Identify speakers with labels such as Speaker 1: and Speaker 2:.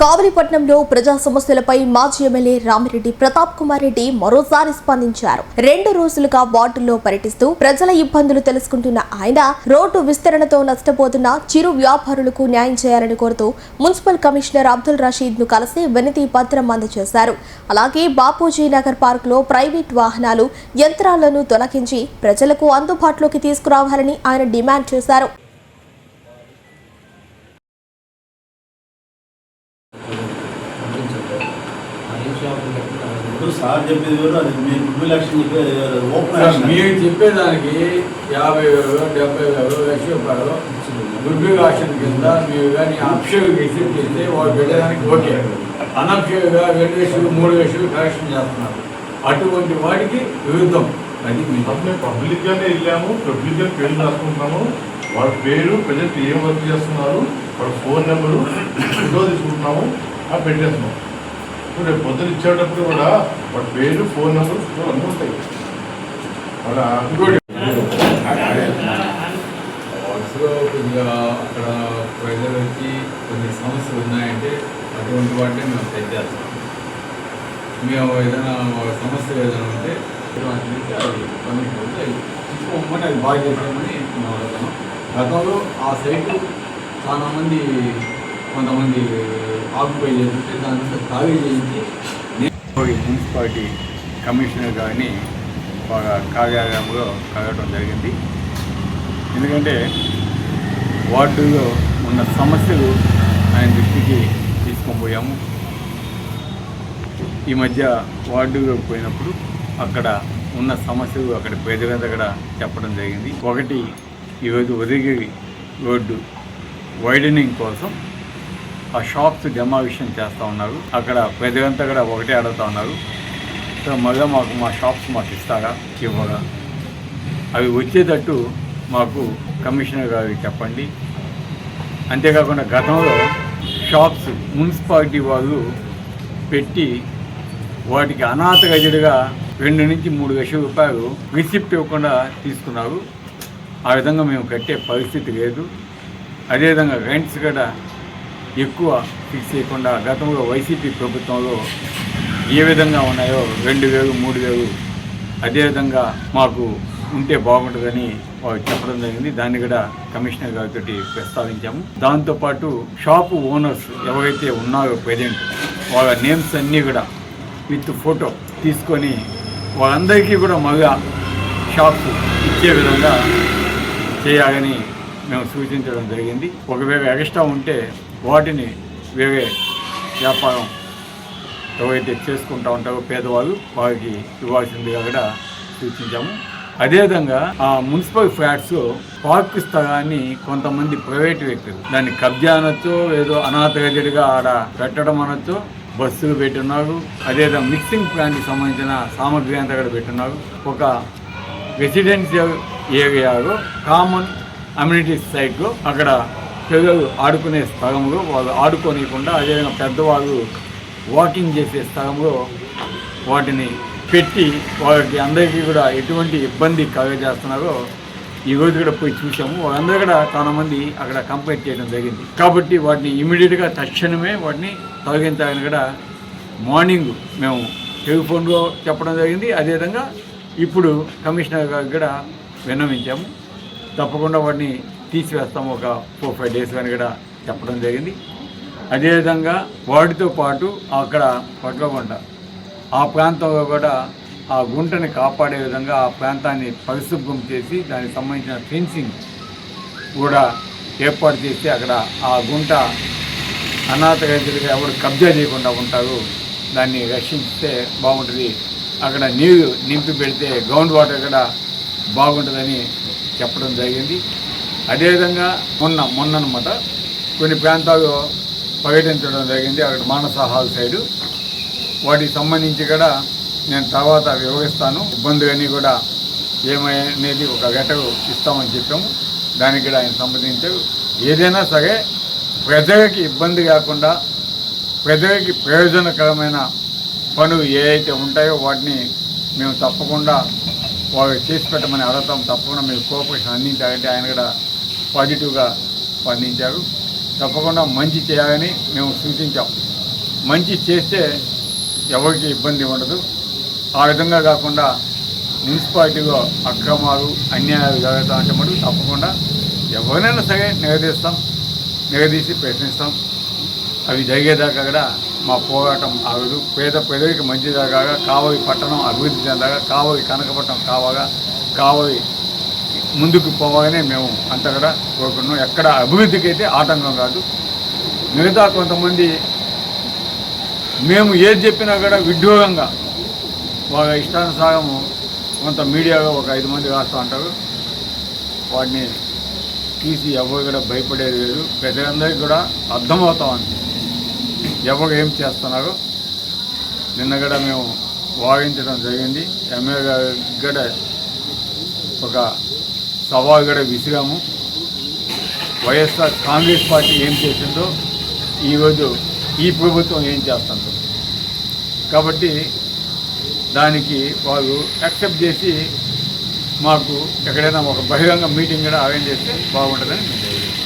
Speaker 1: కావలిపట్నంలో ప్రజా సమస్యలపై మాజీ ఎమ్మెల్యే రామిరెడ్డి ప్రతాప్ కుమార్ రెడ్డి మరోసారి స్పందించారు. 2 రోజులుగా వార్డుల్లో పర్యటిస్తూ ప్రజల ఇబ్బందులు తెలుసుకుంటున్న ఆయన రోడ్డు విస్తరణతో నష్టపోతున్న చిరు వ్యాపారులకు న్యాయం చేయాలని కోరుతూ మున్సిపల్ కమిషనర్ అబ్దుల్ రషీద్ ను కలిసి వినతి పత్రం అందజేశారు. అలాగే బాపూజీ నగర్ పార్క్ లో ప్రైవేట్ వాహనాలు యంత్రాలను తొలగించి ప్రజలకు అందుబాటులోకి తీసుకురావాలని ఆయన డిమాండ్ చేశారు.
Speaker 2: సార్ చెప్పేది
Speaker 3: మీరు చెప్పేదానికి 50,000 70,000 లక్ష రూపాయలు గుడ్బిల్ ఆక్షన్ కింద మీరు కానీ అప్షేగా రిసీవ్ చేస్తే వాళ్ళు పెట్టేదానికి ఓకే. అనప్షేగా 2 లక్షలు 3 లక్షలు కలెక్షన్ చేస్తున్నారు. అటువంటి వాటికి విరుద్ధం. అది
Speaker 2: మేము పబ్లిక్గానే వెళ్ళాము, పబ్లిక్గా పేర్లు రాసుకుంటున్నాము. వాళ్ళ పేరు ప్రజెంట్ ఏం వర్క్ చేస్తున్నారు, వాళ్ళ ఫోన్ నెంబరు ఫోటో తీసుకుంటున్నాము, పెట్టేస్తున్నాం. రేపు పొద్దున ఇచ్చేటప్పుడు కూడా వాళ్ళ పేరు ఫోన్ నెంబర్ అన్నీ ఉంటాయి. వాళ్ళ
Speaker 3: కొద్దిగా అక్కడ ప్రజలు వచ్చి కొన్ని సమస్యలు ఉన్నాయంటే అటువంటి వాటిని మేము సెట్ చేస్తాం. మేము ఏదైనా సమస్యలు ఏదైనా ఉంటే తీసుకోమని అది బాగా చేసామని మేము అడుగుతున్నాం. గతంలో ఆ సైటు చాలామంది కొంతమంది ఆక్యుపై చేస్తుంటే దాని ఖాళీ చేయించి మున్సిపాలిటీ కమిషనర్ గారిని కార్యాలయంలో కలగడం జరిగింది. ఎందుకంటే వార్డులో ఉన్న సమస్యలు ఆయన దృష్టికి తీసుకొని పోయాము. ఈ మధ్య వార్డులో పోయినప్పుడు అక్కడ ఉన్న సమస్యలు అక్కడ ప్రజలంతా కూడా చెప్పడం జరిగింది. ఒకటి, ఈరోజు ఉదయగిరి రోడ్డు వైడనింగ్ కోసం ఆ షాప్స్ డెమాలిషన్ చేస్తూ ఉన్నారు. అక్కడ ప్రజలంతా కూడా ఒకటే అడుగుతూ ఉన్నారు, సో మళ్ళీ మా షాప్స్ మాకు ఇస్తారా, ఇవ్వరా, అవి వచ్చేటట్టు మాకు కమిషనర్ గారికి చెప్పండి. అంతేకాకుండా గతంలో షాప్స్ మున్సిపాలిటీ వాళ్ళు పెట్టి వాటికి అనాథ గజలుగా 2 నుంచి 3 లక్షల రూపాయలు రిసిప్ట్ ఇవ్వకుండా తీసుకున్నారు. ఆ విధంగా మేము కట్టే పరిస్థితి లేదు. అదేవిధంగా రెంట్స్ కూడా ఎక్కువ ఫిక్స్ చేయకుండా గతంలో వైసీపీ ప్రభుత్వంలో ఏ విధంగా ఉన్నాయో 2,000 3,000 అదేవిధంగా మాకు ఉంటే బాగుంటుందని వాళ్ళు చెప్పడం జరిగింది. దాన్ని కూడా కమిషనర్ గారితో ప్రస్తావించాము. దాంతోపాటు షాపు ఓనర్స్ ఎవరైతే ఉన్నారో ప్రజెంట్ వాళ్ళ నేమ్స్ అన్నీ కూడా విత్ ఫోటో తీసుకొని వాళ్ళందరికీ కూడా మళ్ళా షాప్స్ ఇచ్చే విధంగా చేయాలని మేము సూచించడం జరిగింది. ఒకవేళ ఎక్స్ట్రా ఉంటే వాటిని వేరే వ్యాపారం ఎవరైతే చేసుకుంటూ ఉంటారో పేదవాళ్ళు వారికి ఇవ్వాల్సిందిగా కూడా సూచించాము. అదేవిధంగా ఆ మున్సిపల్ ఫ్లాట్స్ పార్క్ స్థలాన్ని కొంతమంది ప్రైవేట్ వ్యక్తులు దాన్ని కబ్జా అనొచ్చు, ఏదో అనాథ గజడిగా ఆడ పెట్టడం అనొచ్చు, బస్సులు పెట్టున్నారు. అదేవిధంగా మిక్సింగ్ ప్లాంట్కి సంబంధించిన సామగ్రి అంతా కూడా పెట్టున్నారు. ఒక రెసిడెన్షియల్ ఏరియాలో కామన్ అమ్యూనిటీస్ సైట్లో అక్కడ పిల్లలు ఆడుకునే స్థలంలో వాళ్ళు ఆడుకోనియకుండా, అదేవిధంగా పెద్దవాళ్ళు వాకింగ్ చేసే స్థలంలో వాటిని పెట్టి వాళ్ళకి అందరికీ కూడా ఎటువంటి ఇబ్బంది కలుగజేస్తున్నారో ఈరోజు కూడా పోయి చూసాము. వాళ్ళందరూ కూడా చాలామంది అక్కడ కంప్లైంట్ చేయడం జరిగింది. కాబట్టి వాటిని ఇమీడియట్గా తక్షణమే వాటిని తొలగించాలని కూడా మార్నింగ్ మేము టెలిఫోన్లో చెప్పడం జరిగింది. అదేవిధంగా ఇప్పుడు కమిషనర్ గారికి కూడా విన్నవించాము. తప్పకుండా వాటిని తీసివేస్తాము, ఒక 4-5 డేస్ కానీ కూడా చెప్పడం జరిగింది. అదేవిధంగా వాటితో పాటు అక్కడ పట్లగుంట ఆ ప్రాంతంలో కూడా ఆ గుంటని కాపాడే విధంగా ఆ ప్రాంతాన్ని పరిశుభ్రం చేసి దానికి సంబంధించిన ఫెన్సింగ్ కూడా ఏర్పాటు చేసి అక్కడ ఆ గుంట అనాథ రైతులుగా ఎవరు కబ్జా చేయకుండా ఉంటారు, దాన్ని రక్షిస్తే బాగుంటుంది. అక్కడ నీరు నింపి పెడితే గ్రౌండ్ వాటర్ కూడా బాగుంటుందని చెప్పడం జరిగింది. అదేవిధంగా మొన్ననమాట కొన్ని ప్రాంతాలు పర్యటించడం జరిగింది. అక్కడ మానస హాల్ సైడు వాటికి సంబంధించి కూడా నేను తర్వాత వివరిస్తాను. ఇబ్బందులన్నీ కూడా ఏమనేది ఒక లెటర్ ఇస్తామని చెప్పాము. దానికి కూడా ఆయన సంబంధించారు. ఏదైనా సరే ప్రజలకి ఇబ్బంది కాకుండా ప్రజలకి ప్రయోజనకరమైన పనులు ఏవైతే ఉంటాయో వాటిని మేము తప్పకుండా వాళ్ళు చేసి పెట్టమని అడుగుతాం. తప్పకుండా మీరు కోఆపరేషన్ అందించాలంటే ఆయన కూడా పాజిటివ్గా స్పందించారు. తప్పకుండా మంచి చేయాలని మేము సూచించాం. మంచి చేస్తే ఎవరికి ఇబ్బంది ఉండదు. ఆ విధంగా కాకుండా మున్సిపాలిటీలో అక్రమాలు అన్యాయాలు జరుగుతా అంటే మటుకు తప్పకుండా ఎవరినైనా సరే నిలదీసి ప్రయత్నిస్తాం. అవి జరిగేదాకా కూడా మా పోరాటం ఆగదు. పేదరికి మంచిదాకా, కావలి పట్టణం అభివృద్ధి చెందాగా, కావలి కనకపట్నం కావలి ముందుకు పోవాలని మేము అంతా కూడా కోరుకున్నాం. ఎక్కడ అభివృద్ధికి అయితే ఆటంకం కాదు. మిగతా కొంతమంది మేము ఏది చెప్పినా కూడా విడ్డూరంగా వాళ్ళ ఇష్టానుసారము కొంత మీడియాలో ఒక 5 మంది రాస్తూ ఉంటారు. వాటిని తీసి ఎవరు కూడా భయపడేది లేదు. ప్రజలందరికీ కూడా అర్థమవుతా ఉంది ఎవరు ఏం చేస్తున్నారో. నిన్న కూడా మేము వాదించడం జరిగింది. ఎమ్మెల్యే గారు కూడా ఒక సవాల్ కూడా విసిరాము. వైఎస్ఆర్ కాంగ్రెస్ పార్టీ ఏం చేసిందో ఈరోజు ఈ ప్రభుత్వం ఏం చేస్తుందో, కాబట్టి దానికి వాళ్ళు యాక్సెప్ట్ చేసి మాకు ఎక్కడైనా ఒక బహిరంగ మీటింగ్ కూడా అరేంజ్ చేస్తే బాగుంటుందని